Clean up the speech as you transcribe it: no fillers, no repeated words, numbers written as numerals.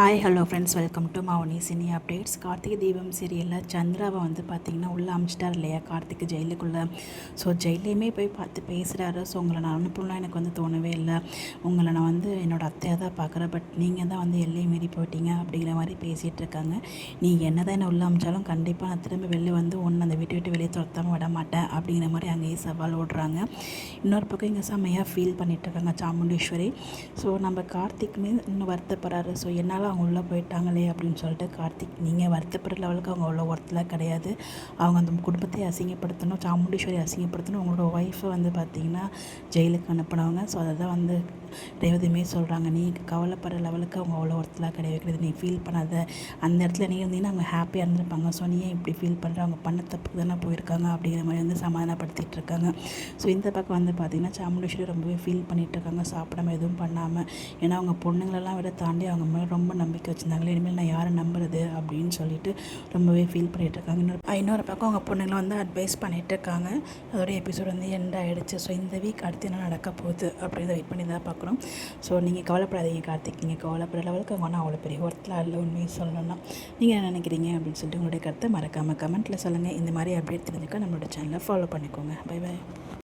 Hi hello friends, welcome to Mouni cine updates. Karthigai Deepam சீரியலில் சந்திராவை வந்து பார்த்திங்கன்னா உள்ளே அமிச்சிட்டார் இல்லையா கார்த்திக் ஜெயிலுக்குள்ளே. ஸோ ஜெயிலையுமே போய் பார்த்து பேசுகிறாரு. ஸோ உங்களை நான் அனுப்பலாம் எனக்கு வந்து தோணவே இல்லை, உங்களை நான் வந்து என்னோடய அத்தையாக தான் பார்க்குறேன், பட் நீங்கள் தான் வந்து எல்லை மீறி போயிட்டீங்க அப்படிங்கிற மாதிரி பேசிகிட்டு இருக்காங்க. நீங்கள் என்ன தான் என்ன உள்ளே அமிச்சாலும் கண்டிப்பாக நான் திரும்ப வெளியே வந்து ஒன்று அந்த வீட்டை விட்டு வெளியே துரத்தாமல் விட மாட்டேன் அப்படிங்கிற மாதிரி அங்கேயே சவால் ஓடுறாங்க. இன்னொரு பக்கம் இங்கே செம்மையாக ஃபீல் பண்ணிகிட்ருக்காங்க சாமுண்டீஸ்வரி. ஸோ நம்ம கார்த்திக்குமே இன்னும் வருத்தப்படுறாரு. ஸோ என்னால் அவங்க உள்ளே போயிட்டாங்களே அப்படின்னு சொல்லிட்டு கார்த்திக், நீங்கள் வருத்தப்படுற லெவலுக்கு அவங்க அவ்வளோ ஒர்த்தில் கிடையாது. அவங்க அந்த குடும்பத்தை அசிங்கப்படுத்தணும், சாமுண்டீஸ்வரி அசிங்கப்படுத்தணும், அவங்களோட ஒய்ஃபை வந்து பார்த்திங்கன்னா ஜெயிலுக்கு அனுப்பினவங்க. ஸோ அதை தான் வந்து ரேவதியுமே சொல்கிறாங்க, நீ கவலைப்படுற லெவலுக்கு அவங்க அவ்வளோ ஒர்த்தில் கிடையாது, நீ ஃபீல் பண்ணாத, அந்த இடத்துல நீ இருந்தீங்கன்னா அவங்க ஹாப்பியாக இருந்திருப்பாங்க. ஸோ நீ ஏன் இப்படி ஃபீல் பண்ணுற, அவங்க பண்ண தப்புக்கு தானே போயிருக்காங்க அப்படிங்கிற மாதிரி வந்து சமாதானப்படுத்திகிட்டு இருக்காங்க. ஸோ இந்த பக்கம் வந்து பார்த்திங்கன்னா சாமுண்டீஸ்வரி ரொம்பவே ஃபீல் பண்ணிகிட்டு இருக்காங்க, சாப்பிடாம எதுவும் பண்ணாமல். ஏன்னா அவங்க பொண்ணுங்களெல்லாம் விட தாண்டி அவங்க மேலே ரொம்ப நம்பிக்கை வச்சுருந்தாங்களே, இனிமேல் நான் யாரை நம்புறது அப்படின்னு சொல்லிட்டு ரொம்பவே ஃபீல் பண்ணிகிட்டு இருக்காங்க. இன்னொரு பக்கம் அவங்க பொண்ணுங்களை வந்து அட்வைஸ் பண்ணிகிட்டு இருக்காங்க. அதோட எபிசோட் வந்து எண்ட் ஆகிடுச்சு. ஸோ இந்த வீக் அடுத்து என்ன நடக்க போகுது அப்படின்னு வெயிட் பண்ணி தான் பார்க்குறோம். ஸோ நீங்கள் கவலைப்படாதீங்க கார்த்திக், நீங்கள் கவலைப்படுற லெவலுக்கு அவங்க ஆனால் அவ்வளோ பெரிய ஒருத்தலாம் இல்லை. உண்மையை சொல்லணும்னா நீங்கள் என்ன நினைக்கிறீங்க அப்படின்னு சொல்லிட்டு உங்களுடைய கருத்தை மறக்காமல் கமெண்ட்டில் சொல்லுங்கள். இந்த மாதிரி அப்டேட் தெரிஞ்சுக்க நம்மளோட சேனலை ஃபாலோ பண்ணிக்கோங்க. Bye by.